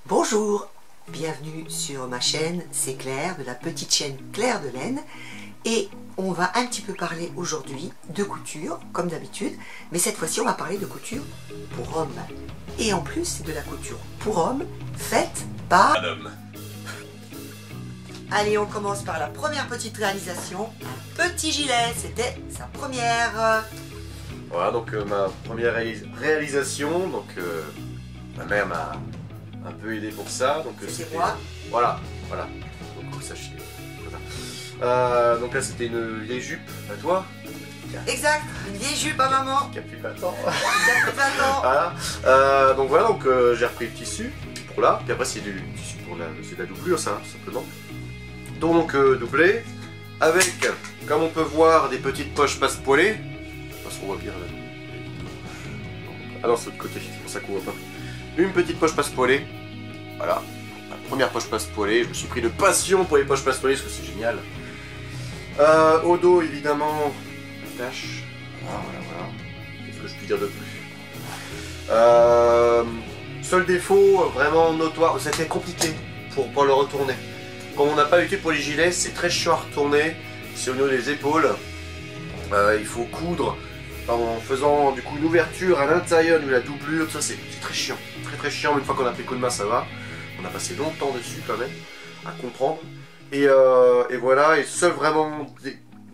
Bonjour, bienvenue sur ma chaîne, c'est Claire, de la petite chaîne Claire de Laine. Et on va un petit peu parler aujourd'hui de couture, comme d'habitude. Mais cette fois-ci, on va parler de couture pour hommes. Et en plus, c'est de la couture pour hommes, faite par un homme. Allez, on commence par la première petite réalisation. Un petit gilet, c'était sa première. Voilà, donc ma première réalisation, donc ma mère m'a un peu aidé pour ça, donc c'était moi. Voilà, donc vous sachiez. Voilà. Donc là c'était une vieille jupe à toi. Exact, une vieille jupe à maman. Qui a plus 20 ans. Qui a plus 20 ans. Voilà. Donc voilà, donc j'ai repris le tissu pour là, puis après c'est du tissu pour c'est de la doublure ça, tout simplement. Donc doublé, avec, comme on peut voir, des petites poches passe-poilées. Parce qu'on voit bien là. Ah non, c'est de l'autre côté, c'est pour ça qu'on voit pas. Une petite poche passe-poilée. Voilà. La première poche passe-poilée. Je me suis pris de passion pour les poches passe-poilées parce que c'est génial. Au dos, évidemment, la tache. Voilà. Qu'est-ce que je puis dire de plus? Seul défaut, vraiment notoire, c'était compliqué pour le retourner. Comme on n'a pas lutté pour les gilets, c'est très chiant à retourner. C'est au niveau des épaules. Il faut coudre en faisant du coup une ouverture à l'intérieur de la doublure, tout ça c'est très chiant, très chiant, mais une fois qu'on a pris coup de main ça va. On a passé longtemps dessus quand même, à comprendre. Et voilà, et seul vraiment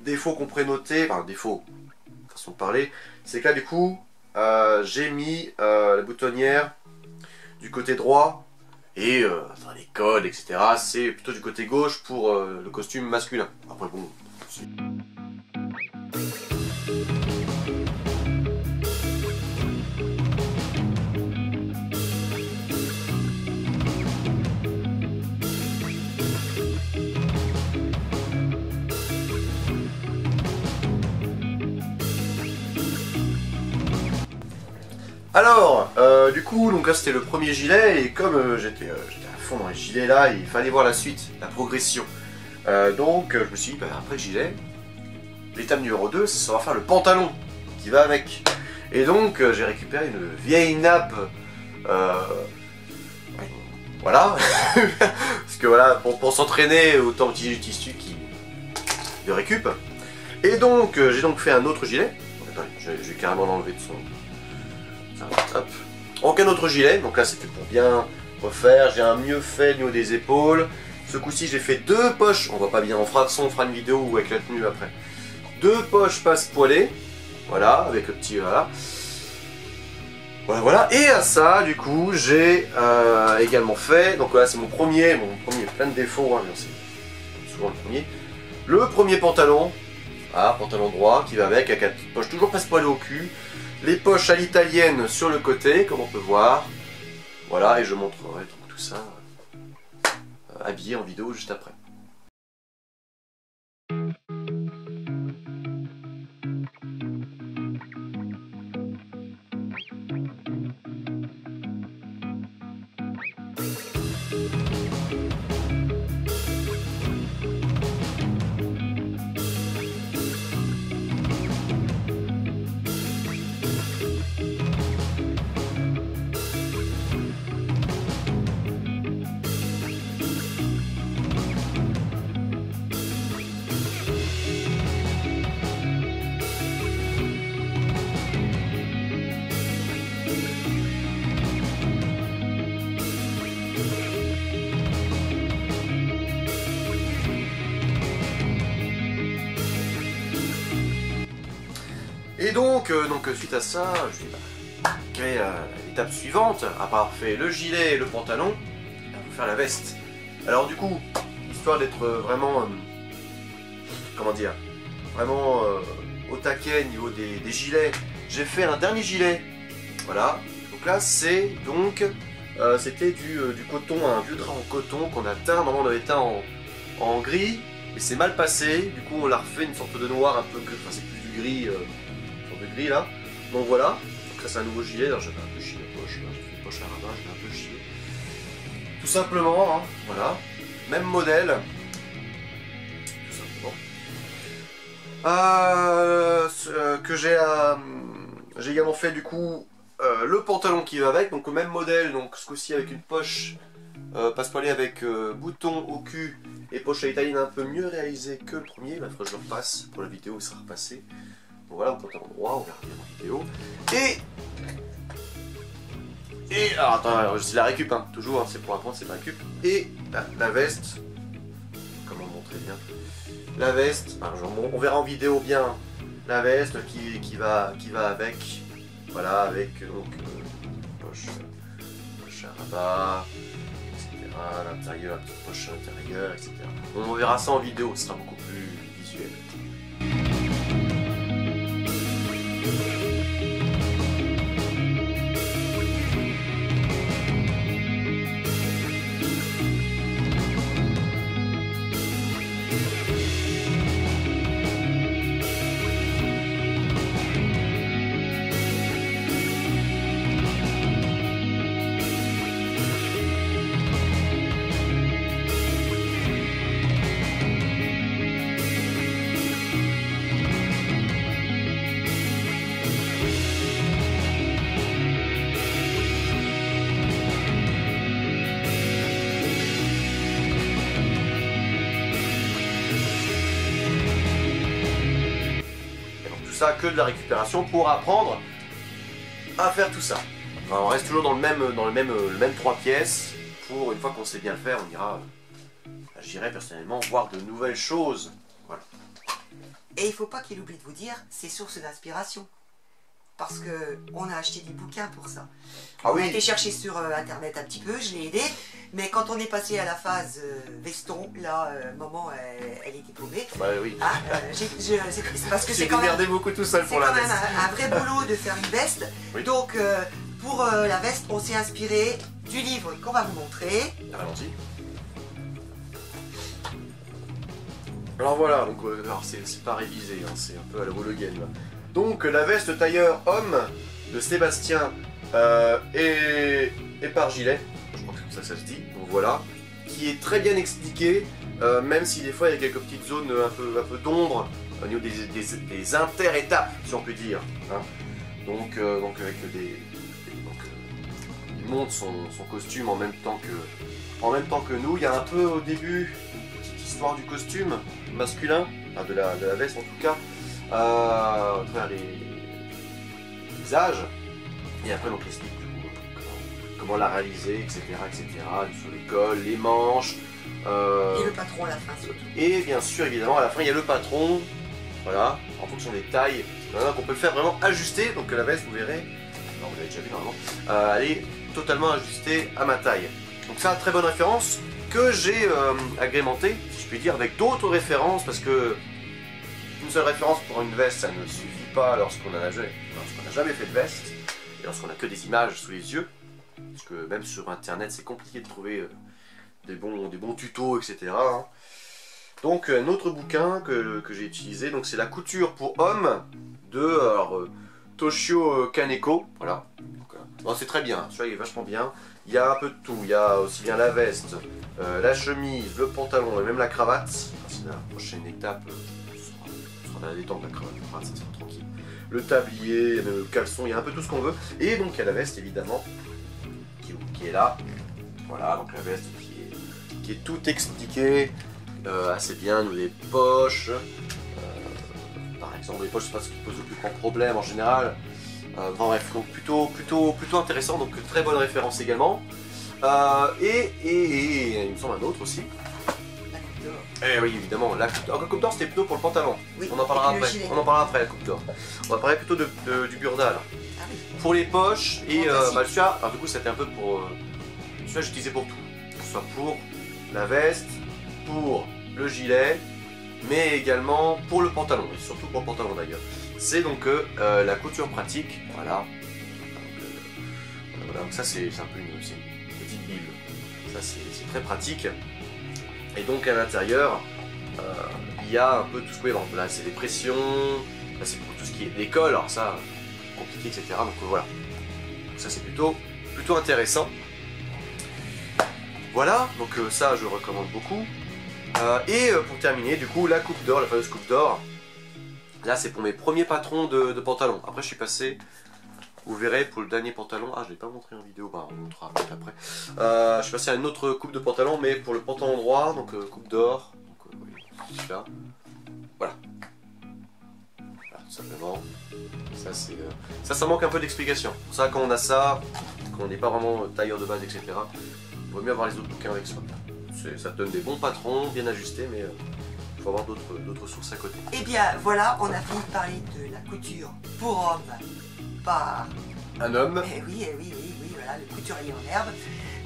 défaut qu'on pourrait noter, enfin défaut, façon de parler, c'est que là du coup, j'ai mis la boutonnière du côté droit, et dans les codes, etc., c'est plutôt du côté gauche pour le costume masculin. Après bon, alors, du coup, donc là c'était le premier gilet, et comme j'étais à fond dans les gilets là, il fallait voir la suite, la progression. Donc je me suis dit, bah, après le gilet, l'étape numéro 2, ça va faire le pantalon qui va avec. Et donc j'ai récupéré une vieille nappe, voilà, parce que voilà, pour s'entraîner, autant utiliser du tissu de récup. Et donc j'ai donc fait un autre gilet. Donc, attendez, je vais carrément l'enlever de son... Hop. Donc un autre gilet, donc là c'était pour bien refaire, j'ai un mieux fait au niveau des épaules. Ce coup-ci j'ai fait deux poches, on voit pas bien, on fera une vidéo avec la tenue après. Deux poches passe-poilées, voilà, avec le petit, voilà. Et à ça, du coup, j'ai également fait, donc là c'est mon premier plein de défauts, hein, c'est souvent le premier pantalon, pantalon droit qui va avec la petite poche toujours passe-poilée au cul. Les poches à l'italienne sur le côté, comme on peut voir. Voilà, et je montrerai donc tout ça habillé en vidéo juste après. Et donc suite à ça, je vais quelle est l'étape suivante, après avoir fait le gilet et le pantalon, il faut faire la veste. Alors du coup, histoire d'être vraiment, comment dire, vraiment au taquet au niveau des gilets, j'ai fait un dernier gilet, voilà. Donc là c'est donc, c'était du coton, un vieux drap en coton qu'on a teint, normalement on avait teint en gris, et c'est mal passé, du coup on l'a refait une sorte de noir un peu gris, enfin c'est plus du gris, de gris là, donc voilà, donc ça c'est un nouveau gilet, j'avais un peu chié la poche, j'ai fait une poche à rabat, j'avais un peu chié, tout simplement, hein, voilà, même modèle, tout simplement, que j'ai également fait du coup le pantalon qui va avec, donc au même modèle, donc ce coup-ci avec une poche passepoilée avec bouton au cul et poche à italienne un peu mieux réalisée que le premier. Là, il faudra que je le repasse pour la vidéo, il sera repassé. Donc voilà, le pantalon droit, on verra bien en vidéo. Alors attends, c'est la récup, hein, toujours, hein, c'est pour apprendre, c'est la récup. Et la veste, comment montrer bien la veste, on verra en vidéo bien la veste qui va avec, voilà, avec donc poche à rabat, etc. À l'intérieur, petite poche à l'intérieur, etc. On verra ça en vidéo, ce sera beaucoup plus visuel. Ça que de la récupération pour apprendre à faire tout ça. Enfin, on reste toujours dans le même 3 pièces. Pour une fois qu'on sait bien le faire, on ira, j'irai personnellement voir de nouvelles choses. Voilà. Et il ne faut pas qu'il oublie de vous dire, c'est source d'inspiration. Parce qu'on a acheté des bouquins pour ça. Ah on a été chercher sur internet un petit peu, je l'ai aidé. Mais quand on est passé à la phase veston, là, maman, elle était paumée. Bah oui. Ah, c'est parce que c'est quand même beaucoup tout seul pour la veste. C'est quand même un vrai boulot de faire une veste. Oui. Donc, pour la veste, on s'est inspiré du livre qu'on va vous montrer. Allons-y. Alors voilà, donc c'est pas révisé, hein, c'est un peu à la roule game. Donc la veste tailleur homme de Sébastien et par Gilet, je crois que c'est comme ça se dit, donc voilà, qui est très bien expliqué, même si des fois il y a quelques petites zones un peu d'ombre au niveau des inter-étapes, si on peut dire. Hein. Donc avec il monte son costume en même temps que nous. Il y a un peu au début une petite histoire du costume masculin, enfin de la veste en tout cas. À travers les visages, et après on explique comment la réaliser, etc. sur les cols, les manches. Et le patron à la fin surtout. Et bien sûr, évidemment, à la fin il y a le patron, voilà, en fonction des tailles, qu'on peut le faire vraiment ajuster. Donc la veste, vous verrez, non, vous l'avez déjà vu normalement, elle est totalement ajustée à ma taille. Donc ça, très bonne référence que j'ai agrémentée, si je puis dire, avec d'autres références, parce que une seule référence pour une veste, ça ne suffit pas lorsqu'on n'a jamais fait de veste, et lorsqu'on n'a que des images sous les yeux, parce que même sur internet c'est compliqué de trouver des bons tutos, etc. Hein. Donc un autre bouquin que j'ai utilisé, donc c'est La couture pour hommes de Toshio Kaneko, voilà. C'est très bien, celui-là il est vachement bien, il y a un peu de tout, il y a aussi bien la veste, la chemise, le pantalon et même la cravate. C'est la prochaine étape. On a des temps de la cravate, ça sera tranquille. Le tablier, le caleçon, il y a un peu tout ce qu'on veut. Et donc il y a la veste évidemment, qui est là. Voilà, donc la veste qui est tout expliquée, assez bien, les poches. Par exemple, les poches, c'est pas ce qui pose le plus grand problème en général. Enfin bref, donc plutôt intéressant, donc très bonne référence également. Et il me semble un autre aussi. Eh oui, évidemment, la coupe d'or c'était plutôt pour le pantalon. Oui, on en parlera après. On en parlera après la coupe d'or. On va parler plutôt du Burdal. Ah oui. Pour les poches et celui-là, du coup c'était un peu pour. Celui-là j'utilisais pour tout. Que ce soit pour la veste, pour le gilet, mais également pour le pantalon, et surtout pour le pantalon d'ailleurs. C'est donc la couture pratique. Voilà. Donc ça c'est un peu une petite bible. Ça c'est très pratique. Et donc à l'intérieur, il y a un peu tout ce que là c'est des pressions, là c'est pour tout ce qui est l'école, alors ça, compliqué, etc. Donc voilà. Donc ça c'est plutôt intéressant. Voilà, donc ça je recommande beaucoup. Et pour terminer, du coup, la coupe d'or, la fameuse coupe d'or. Là c'est pour mes premiers patrons de pantalons. Après je suis passé Vous verrez pour le dernier pantalon, je ne l'ai pas montré en vidéo, on montrera peut-être après. Je suis passé à une autre coupe de pantalon, mais pour le pantalon droit, donc coupe d'or, celui-là, voilà. Tout simplement, ça manque un peu d'explication. C'est pour ça quand on a ça, quand on n'est pas vraiment tailleur de base, etc., il vaut mieux avoir les autres bouquins avec soi. Ça te donne des bons patrons, bien ajustés, mais il faut avoir d'autres sources à côté. Et bien voilà, on a fini de parler de la couture pour hommes par un homme. Oui, voilà, le couturier en herbe.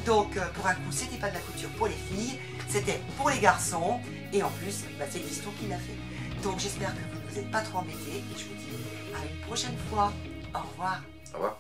Donc pour un coup, c'était pas de la couture pour les filles, c'était pour les garçons, et en plus, c'est Fiston qui l'a fait. Donc j'espère que vous ne vous êtes pas trop embêtés, et je vous dis à une prochaine fois. Au revoir. Au revoir.